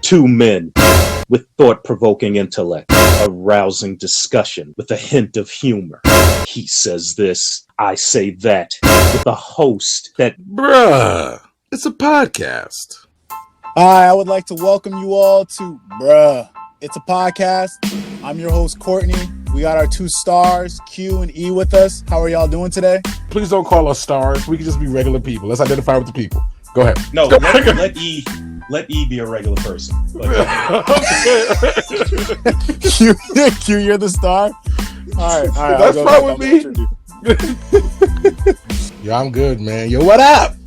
Two men with thought-provoking intellect, a rousing discussion with a hint of humor. He says this, I say that, with a host that... Bruh, it's a podcast. Hi, I would like to welcome you all to Bruh, It's a Podcast. I'm your host, Courtney. We got our two stars, Q and E, with us. How are y'all doing today? Please don't call us stars. We can just be regular people. Let's identify with the people. Go ahead. No, let E be a regular person. Q, you're the star? All right. That's fine with me. Yo, I'm good, man. Yo, what up?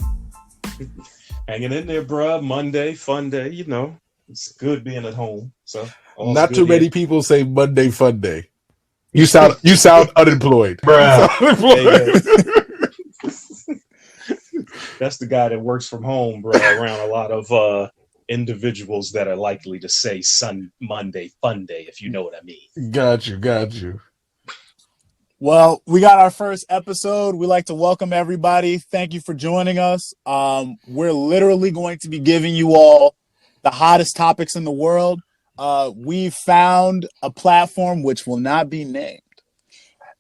Hanging in there, bruh. Monday, fun day. You know, it's good being at home. So not too many people say Monday, fun day. You sound unemployed, bruh. That's the guy that works from home, bro, around a lot of individuals that are likely to say Monday, fun day, if you know what I mean. Got you. Well, we got our first episode. We like to welcome everybody. Thank you for joining us. We're literally going to be giving you all the hottest topics in the world. We found a platform which will not be named.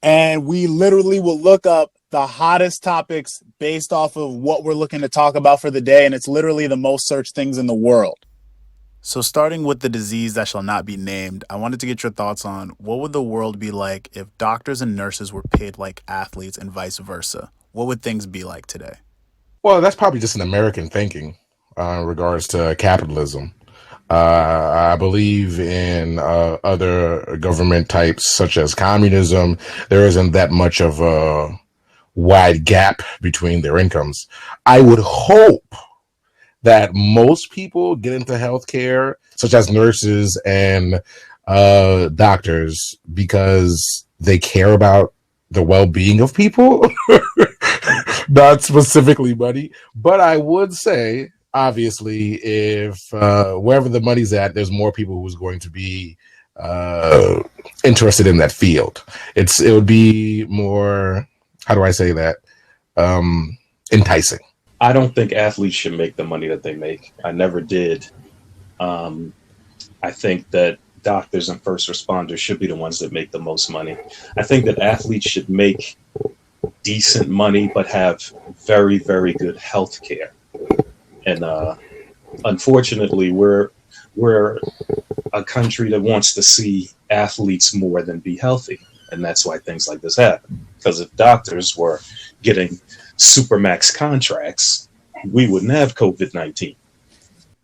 And we literally will look up the hottest topics based off of what we're looking to talk about for the day. And it's literally the most searched things in the world. So starting with the disease that shall not be named, I wanted to get your thoughts on what would the world be like if doctors and nurses were paid like athletes and vice versa? What would things be like today? Well, that's probably just an American thinking in regards to capitalism. I believe in other government types such as communism. There isn't that much of a wide gap between their incomes. I would hope that most people get into healthcare, such as nurses and doctors, because they care about the well-being of people, not specifically money. But I would say, obviously, if wherever the money's at, there's more people who's going to be interested in that field. It would be more, how do I say that, enticing. I don't think athletes should make the money that they make. I never did. I think that doctors and first responders should be the ones that make the most money. I think that athletes should make decent money, but have very, very good health care. And unfortunately, we're a country that wants to see athletes more than be healthy. And that's why things like this happen. Because if doctors were getting supermax contracts, we wouldn't have COVID-19.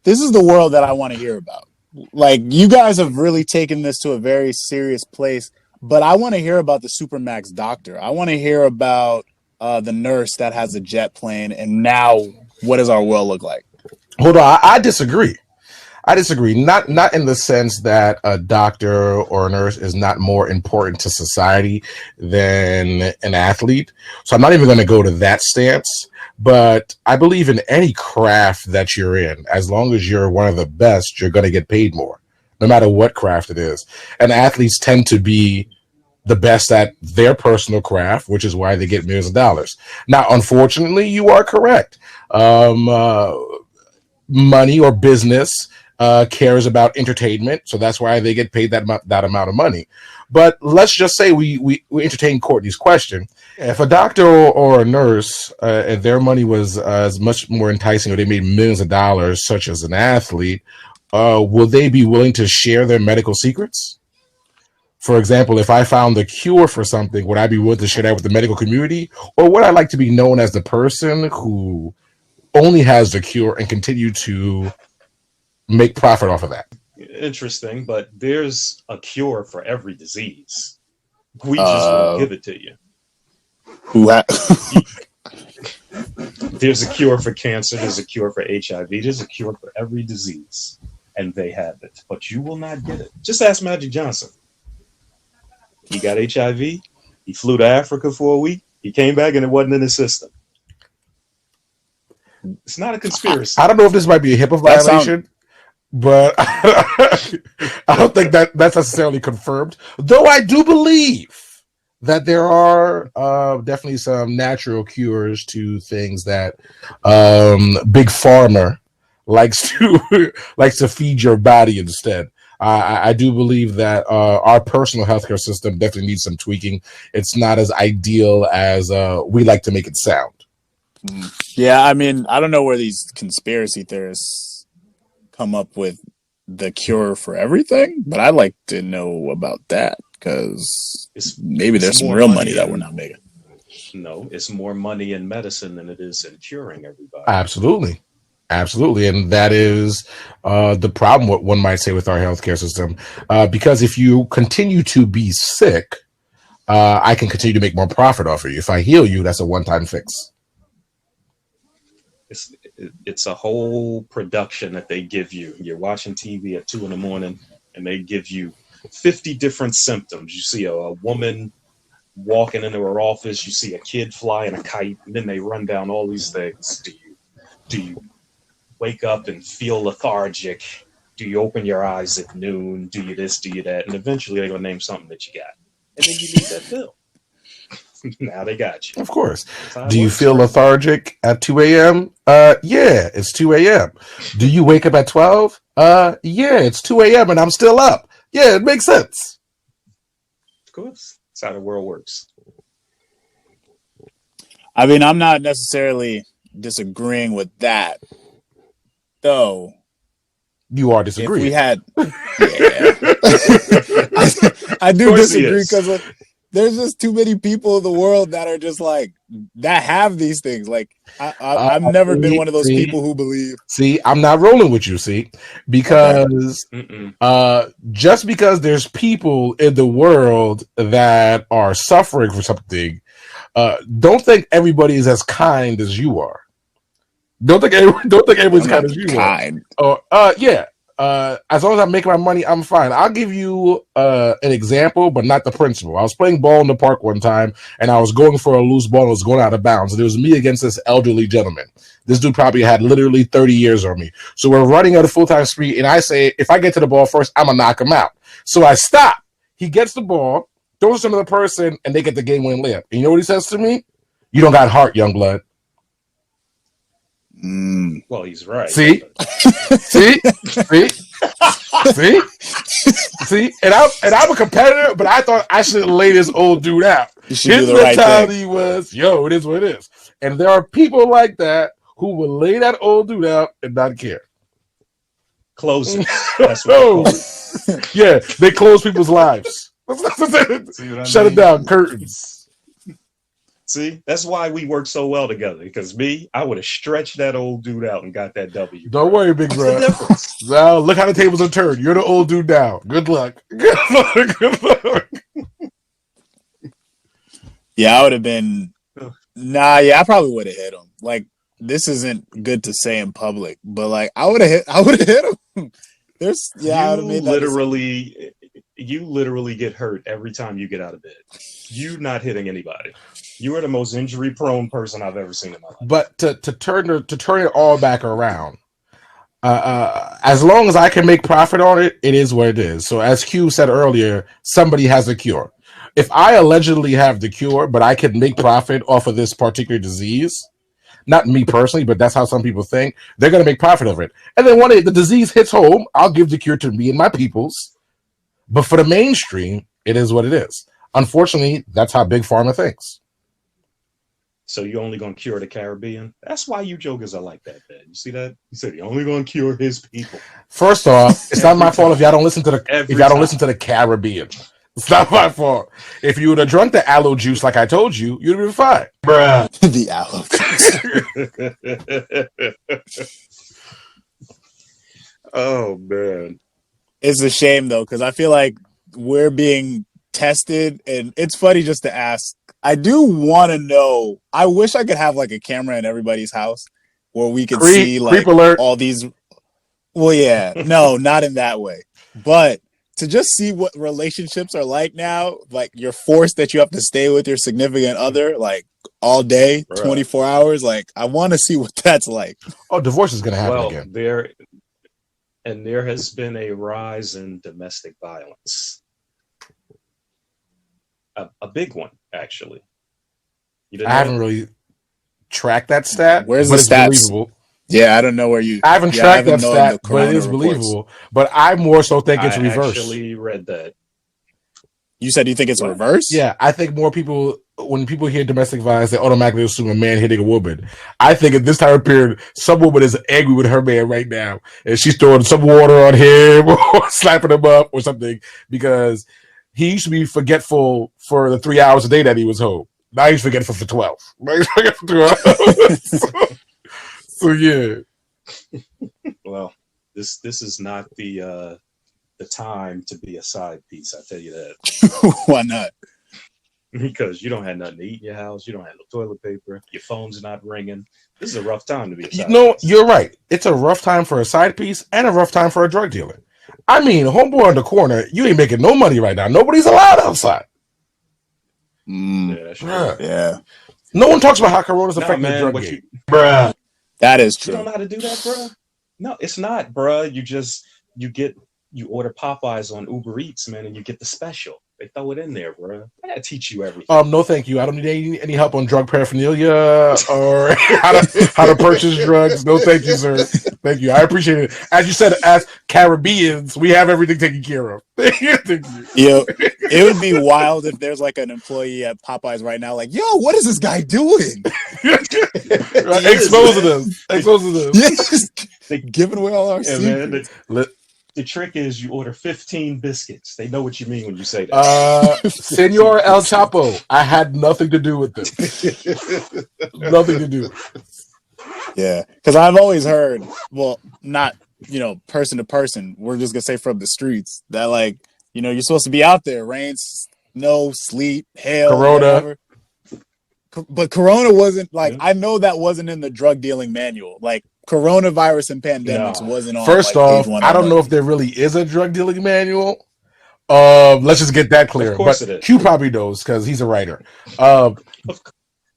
This is the world that I want to hear about. Like, you guys have really taken this to a very serious place, but I want to hear about the supermax doctor. I want to hear about the nurse that has a jet plane, and now what does our world look like? Hold on, I disagree. Not in the sense that a doctor or a nurse is not more important to society than an athlete. So I'm not even going to go to that stance. But I believe in any craft that you're in, as long as you're one of the best, you're going to get paid more, no matter what craft it is. And athletes tend to be the best at their personal craft, which is why they get millions of dollars. Now, unfortunately, you are correct. Money or business cares about entertainment, so that's why they get paid that amount of money. But let's just say we entertain Courtney's question. If a doctor or a nurse, and their money was as much more enticing, or they made millions of dollars, such as an athlete, will they be willing to share their medical secrets? For example, if I found the cure for something, would I be willing to share that with the medical community? Or would I like to be known as the person who only has the cure and continue to make profit off of that? Interesting, but there's a cure for every disease. We just won't give it to you. There's a cure for cancer. There's a cure for HIV. There's a cure for every disease, and they have it, but you will not get it. Just ask Magic Johnson. He got HIV. He flew to Africa for a week. He came back, and it wasn't in his system. It's not a conspiracy. I don't know if this might be a HIPAA violation, but I don't think that's necessarily confirmed. Though I do believe that there are definitely some natural cures to things that Big Pharma likes to likes to feed your body instead. I do believe that our personal healthcare system definitely needs some tweaking. It's not as ideal as we like to make it sound. Yeah, I mean, I don't know where these conspiracy theorists come up with the cure for everything, but I'd like to know about that because maybe there's some more real money that we're in not making. no, it's more money in medicine than it is in curing everybody. Absolutely. Absolutely. And that is the problem, what one might say, with our healthcare system. Because if you continue to be sick, I can continue to make more profit off of you. If I heal you, that's a one-time fix. It's a whole production that they give you. You're watching TV at 2 a.m. and they give you 50 different symptoms. You see a woman walking into her office, you see a kid flying a kite, and then they run down all these things. Do you wake up and feel lethargic? Do you open your eyes at noon? Do you this? Do you that? And eventually they're gonna name something that you got, and then you need that pill. Now they got you. Of course. Do you feel lethargic at 2 a.m.? Yeah, it's 2 a.m. Do you wake up at 12? Yeah, it's 2 a.m. and I'm still up. Yeah, it makes sense. Of course. That's how the world works. I mean, I'm not necessarily disagreeing with that, though. You are disagreeing. If we had, I do disagree because there's just too many people in the world that are just like that have these things. Like I've never been one of those people who believe. See, I'm not rolling with you. See, because just because there's people in the world that are suffering for something, don't think everybody is as kind as you are. Don't think everyone's kind as you are. Yeah. As long as I'm making my money, I'm fine. I'll give you an example, but not the principle. I was playing ball in the park one time, and I was going for a loose ball and it was going out of bounds. And it was me against this elderly gentleman. This dude probably had literally 30 years on me. So we're running at a full-time speed, and I say, if I get to the ball first, I'm going to knock him out. So I stop. He gets the ball, throws it to another person, and they get the game-winning layup. And you know what he says to me? You don't got heart, young blood. Well, he's right. See? See? And I'm a competitor, but I thought I should lay this old dude out. His mentality was, yo, it is what it is. And there are people like that who will lay that old dude out and not care. Close it. That's what yeah, they close people's lives. Shut it down, curtains. See, that's why we work so well together. Because I would have stretched that old dude out and got that W. Don't worry, big bro. Now look how the tables are turned. You're the old dude now. Good luck. Good luck. Good luck. Yeah, I would have been. I probably would have hit him. Like, this isn't good to say in public, but like, I would have hit him. I would have made that. You literally get hurt every time you get out of bed. You not hitting anybody. You are the most injury-prone person I've ever seen in my life. But to turn it all back around, as long as I can make profit on it, it is what it is. So as Q said earlier, somebody has a cure. If I allegedly have the cure, but I can make profit off of this particular disease, not me personally, but that's how some people think, they're going to make profit of it. And then one day the disease hits home, I'll give the cure to me and my peoples. But for the mainstream, it is what it is. Unfortunately, that's how Big Pharma thinks. So you're only going to cure the Caribbean? That's why you jokers are like that, man. You see that? You said you're only going to cure his people. First off, it's not my fault if y'all don't listen to the Caribbean. It's not my fault. If you would have drunk the aloe juice like I told you, you'd have been fine. Bruh. The aloe juice. Oh, man. It's a shame, though, because I feel like we're being tested, and it's funny just to ask. I do want to know. I wish I could have like a camera in everybody's house where we could see like all these. Well, yeah, no, not in that way, but to just see what relationships are like now. Like, you're forced that you have to stay with your significant other like all day, 24 hours. Like, I want to see what that's like. Oh, divorce is going to happen again. There has been a rise in domestic violence. A big one, actually. I haven't really tracked that stat. Where's the stats? Yeah, I don't know where you. I haven't Yeah, I tracked that haven't known the stat, but it corona is reports. believable. But I more so think it's I reverse. actually read that. You said you think it's What? reverse? Yeah, I think more people, when people hear domestic violence, they automatically assume a man hitting a woman. I think at this time period, some woman is angry with her man right now, and she's throwing some water on him or slapping him up or something because he used to be forgetful for the 3 hours a day that he was home. Now he's forgetful for 12. Now he's forgetful for 12. So yeah. Well, this is not the time to be a side piece. I tell you that. Why not? Because you don't have nothing to eat in your house. You don't have no toilet paper. Your phone's not ringing. This is a rough time to be a side piece. You're right. It's a rough time for a side piece and a rough time for a drug dealer. I mean, homeboy on the corner, you ain't making no money right now. Nobody's allowed outside. Yeah, that's true. Bruh. Yeah, No one talks about how corona's Nah, affecting the man, drug what game. bruh. that is You don't true. know how to do that, bruh? No, it's not, bruh. You order Popeyes on Uber Eats, man, and you get the special. They throw it in there, bruh. I gotta teach you everything. No, thank you. I don't need any help on drug paraphernalia or how to purchase drugs. No, thank you, sir. Thank you. I appreciate it. As you said, as Caribbeans, we have everything taken care of. Thank you. Yo, it would be wild if there's like an employee at Popeyes right now, like, yo, what is this guy doing? Exposing us. Yes, giving away all our Yeah, man. secrets. The trick is you order 15 biscuits. They know what you mean when you say that. Senor El Chapo, I had nothing to do with this. Nothing to do. Yeah, because I've always heard, well, not, person to person. We're just going to say from the streets that, like, you're supposed to be out there. Rain, snow, sleet, hail, Corona. whatever. But Corona wasn't, like, I know that wasn't in the drug dealing manual. Like, coronavirus and pandemics wasn't on. First like, off, page 101. I don't know if there really is a drug dealing manual. Let's just get that clear. Of course but it is. Q probably knows because he's a writer.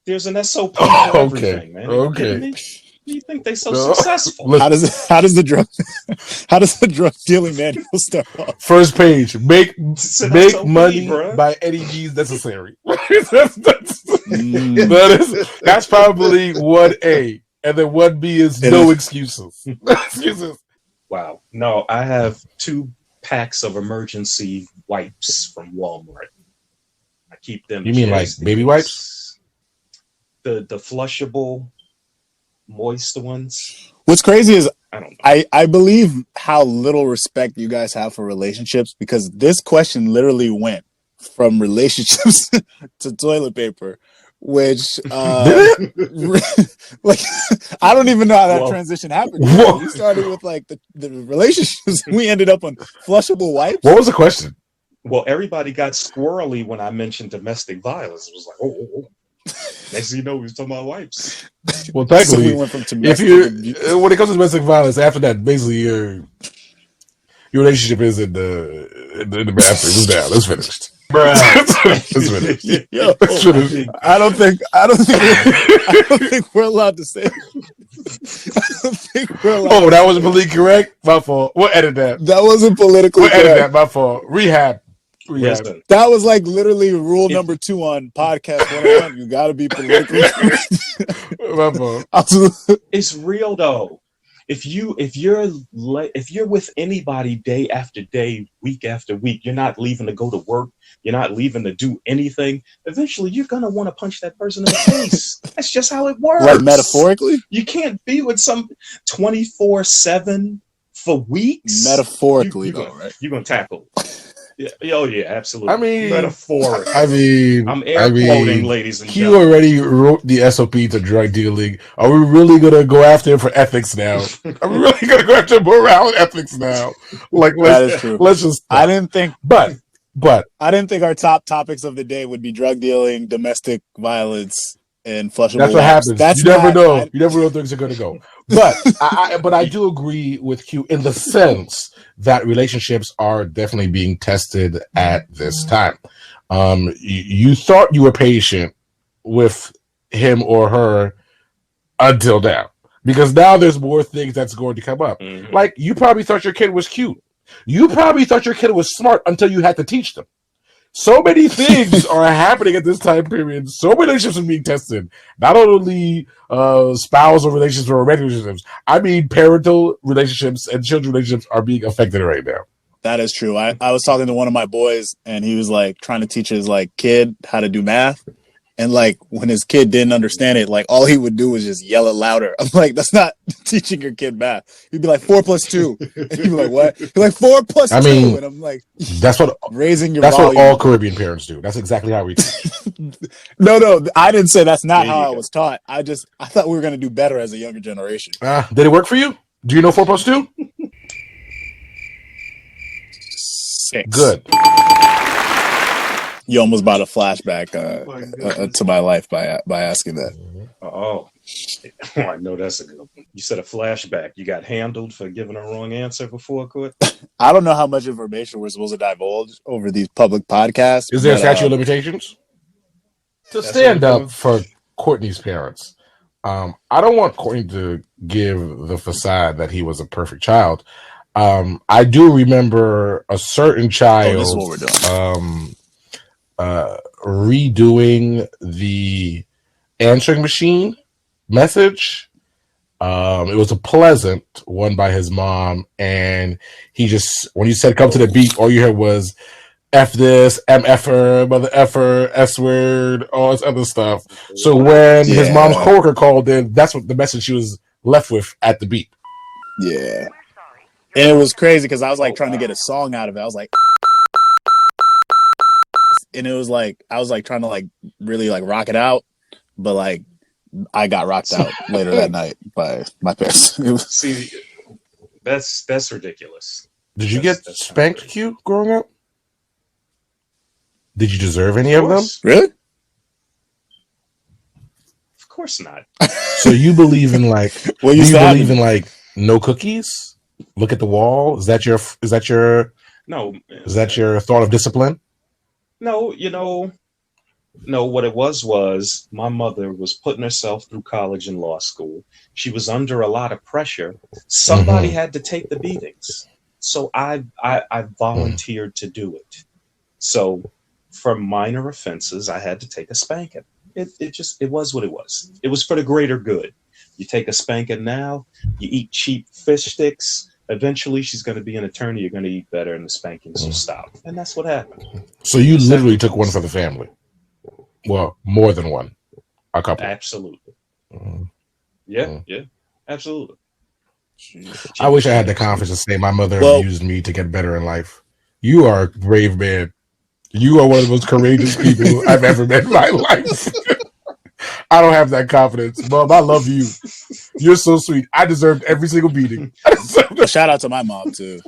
There's an SOP for everything, man. Okay. You think they so successful? How does the drug dealing manual start off? First page: make SOP, money bruh. by any means necessary. Mm. That's probably 1A, and then 1B is no excuses. Excuses. Wow. No, I have 2 packs of emergency wipes from Walmart. I keep them. You mean like baby wipes? The flushable, moist ones. What's crazy is I don't know. I believe how little respect you guys have for relationships, because this question literally went from relationships to toilet paper, which like I don't even know how that transition happened. We started with like the relationships, and we ended up on flushable wipes. What was the question? Well, everybody got squirrely when I mentioned domestic violence. It was like, oh. Next thing you know, we was talking about wipes. Well, thankfully, So we went from when it comes to domestic violence, after that, basically your relationship is in the bathroom. It's down. It's finished. It's finished. Yo, It's finished. I don't think we're allowed to say. I don't think we're allowed. Oh, that wasn't politically correct. My fault. We'll edit that. That wasn't politically We'll edit correct. that. My fault. Rehab. Listen, That was like literally rule number 2 on podcast 101. You got to be politically correct. My fault. it's real though. If you're with anybody day after day, week after week, you're not leaving to go to work. You're not leaving to do anything. Eventually, you're gonna want to punch that person in the face. That's just how it works. Like metaphorically? You can't be with some 24/7 for weeks. Metaphorically, right? You're gonna tackle. Yeah. Oh yeah, absolutely. I mean, metaphor. I'm air quoting, ladies and Q gentlemen. already wrote the SOP to drug dealing. Are we really gonna go after him for ethics now? Are we really gonna go after moral ethics now? Like, that is true. Let's just. I didn't think, but I didn't think our top topics of the day would be drug dealing, domestic violence, and flushable. That's what wipes. happens. You never know. You never know where things are going to go. But I do agree with Q in the sense that relationships are definitely being tested at this time. You thought you were patient with him or her until now, because now there's more things that's going to come up. Mm-hmm. Like, you probably thought your kid was cute. You probably thought your kid was smart until you had to teach them. So many things are happening at this time period. So many relationships are being tested. Not only spousal relationships or romantic relationships. I mean, parental relationships and children relationships are being affected right now. That is true. I was talking to one of my boys, and he was like trying to teach his like kid how to do math. And like when his kid didn't understand it, like all he would do was just yell it louder. I'm like, that's not teaching your kid math. He'd be like 4 + 2, and he'd be like, what? He's like 4 + 2, and I'm like, that's what raising your. That's volume. what all Caribbean parents do. That's exactly how we do. No, I didn't say that's not how I was taught. I thought we were gonna do better as a younger generation. Did it work for you? Do you know 4 + 2? 6. Good. You almost brought a flashback to my life by asking that. Oh, I know that's a good one. You said a flashback. You got handled for giving a wrong answer before, Court? I don't know how much information we're supposed to divulge over these public podcasts. Is there a statute of limitations? To stand up for Courtney's parents, I don't want Courtney to give the facade that he was a perfect child. I do remember a certain child this is what we're doing. Redoing the answering machine message. It was a pleasant one by his mom, and he just, when you said come to the beat, all you heard was F this, MFer, mother effer, S word, all this other stuff. So when his mom's coworker called in, that's what the message she was left with at the beat. Yeah. And it was crazy because I was like trying to get a song out of it. I was like, and it was like I was like trying to like really like rock it out, but like I got rocked out later that night by my parents. See, that's ridiculous. Did you get spanked, Q, growing up? Did you deserve any of them? Really? Of course not. So you believe in like? Do you believe in like no cookies? Look at the wall. Is that your no? Is that your thought of discipline? No, no. What it was my mother was putting herself through college and law school. She was under a lot of pressure. Somebody had to take the beatings, so I volunteered to do it. So for minor offenses, I had to take a spanking. It was what it was. It was for the greater good. You take a spanking now, you eat cheap fish sticks. Eventually, she's going to be an attorney. You're going to eat better, and the spankings will stop. And that's what happened. So you literally took one for the family. Well, more than one. A couple. Absolutely. Yeah, absolutely. I wish I had the confidence to say my mother abused me to get better in life. You are a brave man. You are one of the most courageous people I've ever met in my life. I don't have that confidence. Mom, I love you. You're so sweet. I deserved every single beating. Shout out to my mom, too.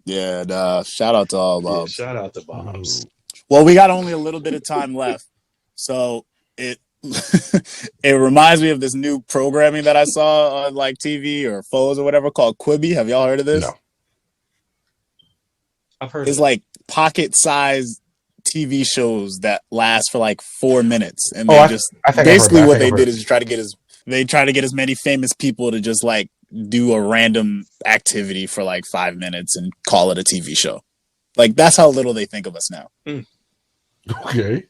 Yeah, shout out to all moms. Shout out to moms. Well, we got only a little bit of time left. So it reminds me of this new programming that I saw on like TV or phones or whatever called Quibi. Have y'all heard of this? No. I've heard it's like pocket-sized TV shows that last for like 4 minutes, and they basically what they did is try to get as many famous people to just like do a random activity for like 5 minutes and call it a TV show. Like that's how little they think of us now. Okay.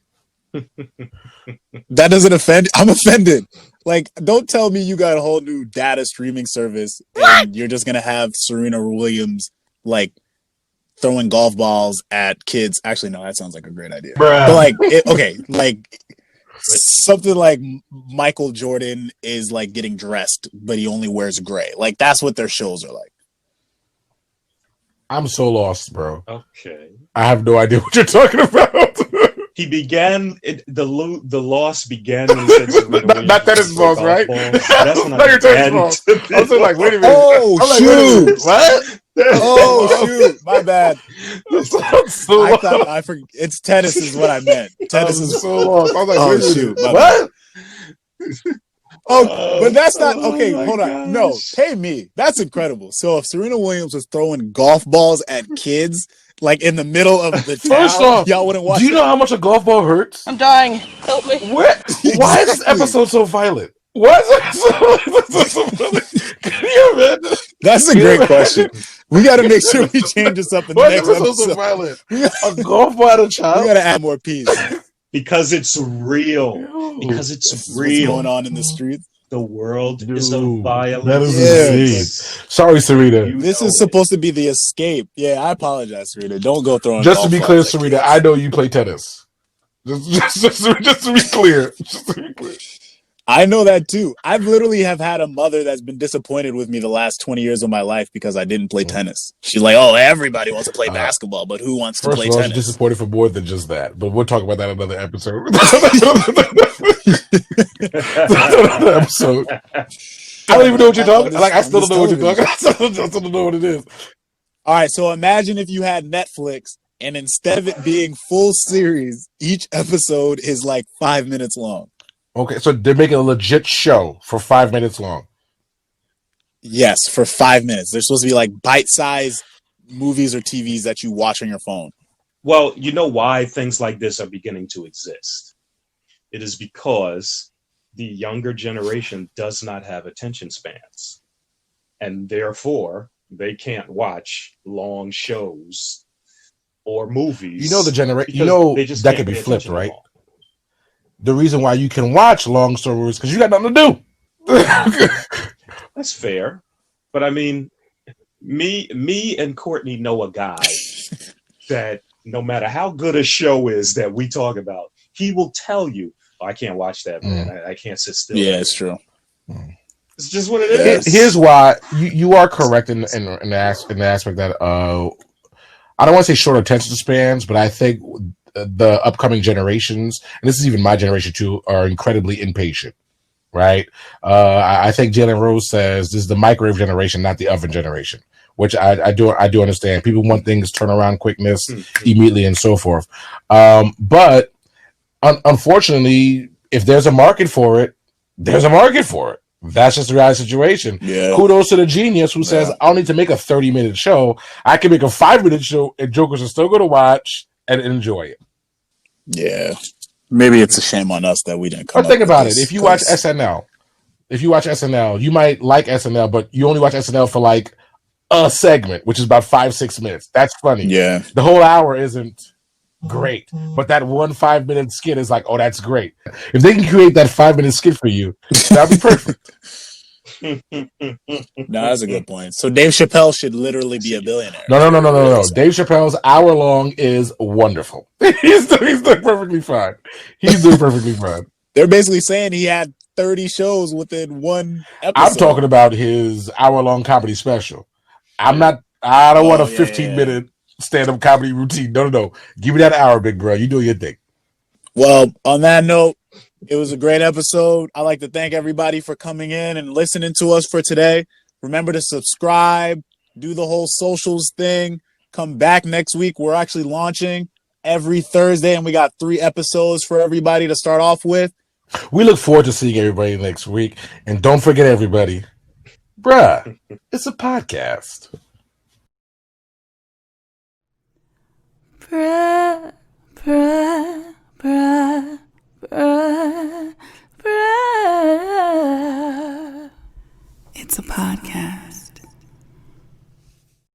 That doesn't offend. I'm offended. Like, don't tell me you got a whole new data streaming service and you're just gonna have Serena Williams like throwing golf balls at kids. Actually, no, that sounds like a great idea. Bruh. But like, like something like Michael Jordan is like getting dressed, but he only wears gray. Like that's what their shows are like. I'm so lost, bro. Okay. I have no idea what you're talking about. He began the loss began when he said not tennis balls, right? That's when I began. I was like, wait a minute. Oh shoot! What? Oh shoot! My bad. I thought I forgot. It's tennis is what I meant. Tennis is so lost. I was like, oh shoot! What? Oh, but that's not okay. Hold on. No, pay me. That's incredible. So if Serena Williams was throwing golf balls at kids, like in the middle of the town, first off, y'all wouldn't watch. Do you know how much a golf ball hurts? I'm dying. Help me. Why is this episode so violent? Why is it so violent? Can you imagine? That's a great question. We got to make sure we change this up in the Why next is it so episode. violent? A golf ball at a We child? got to add more P's. Because it's real. Yo. Because it's This is what's going real. on in the streets. The world is a Dude, violent that is Yeah. insane. Sorry, Sarita. You This know is supposed to be the escape. Yeah, I apologize, Sarita. Don't go throwing Just to golf be clear, balls at Sarita, kids. I know you play tennis. Just to be clear. Just to be clear. I know that too. I've literally have had a mother that's been disappointed with me the last 20 years of my life because I didn't play tennis. She's like, oh, everybody wants to play basketball, but who wants to First play of all, tennis? she's disappointed for more than just that. But we'll talk about that in another episode. Another episode. I don't even know what you're talking. Like, I still don't know what you're talking. I still don't know what it is. All right, so imagine if you had Netflix and instead of it being full series, each episode is like 5 minutes long. Okay, so they're making a legit show for 5 minutes long. Yes, for 5 minutes. They're supposed to be like bite-sized movies or TVs that you watch on your phone. Well, you know why things like this are beginning to exist. It is because the younger generation does not have attention spans. And therefore, they can't watch long shows or movies. You know the generation. because You know they just that can't could be pay flipped, attention right? long. The reason why you can watch long stories because you got nothing to do. That's fair. But I mean, me and Courtney know a guy that no matter how good a show is that we talk about, he will tell you, oh, I can't watch that, man. I can't sit still. Yeah, it's true. It's just what it is. Here's why you are correct in the aspect that I don't want to say short attention spans, but I think the upcoming generations, and this is even my generation too, are incredibly impatient. Right? I think Jalen Rose says this is the microwave generation, not the oven generation, which I do understand. People want things turnaround quickness immediately and so forth. But unfortunately, if there's a market for it, there's a market for it. That's just the reality situation. Yeah. Kudos to the genius who says, I don't need to make a 30-minute show. I can make a 5-minute show and jokers are still going to watch and enjoy it. Yeah. Maybe it's a shame on us that we didn't come But think up about with it. this, If you watch SNL, you might like SNL, but you only watch SNL for like a segment, which is about 5-6 minutes. That's funny. Yeah. The whole hour isn't great, but that 1 5-minute skit is like, oh, that's great. If they can create that 5-minute skit for you, that'd be perfect. No, that's a good point. So Dave Chappelle should literally be a billionaire. No. Dave Chappelle's hour long is wonderful. He's doing perfectly fine. He's doing perfectly fine. They're basically saying he had 30 shows within one episode. I'm talking about his hour-long comedy special. I don't want a 15-minute stand-up comedy routine. No. Give me that hour, big bro. You do your thing. Well, on that note, it was a great episode. I'd like to thank everybody for coming in and listening to us for today. Remember to subscribe, do the whole socials thing. Come back next week. We're actually launching every Thursday, and we got 3 episodes for everybody to start off with. We look forward to seeing everybody next week. And don't forget, everybody, bruh, it's a podcast. Bruh.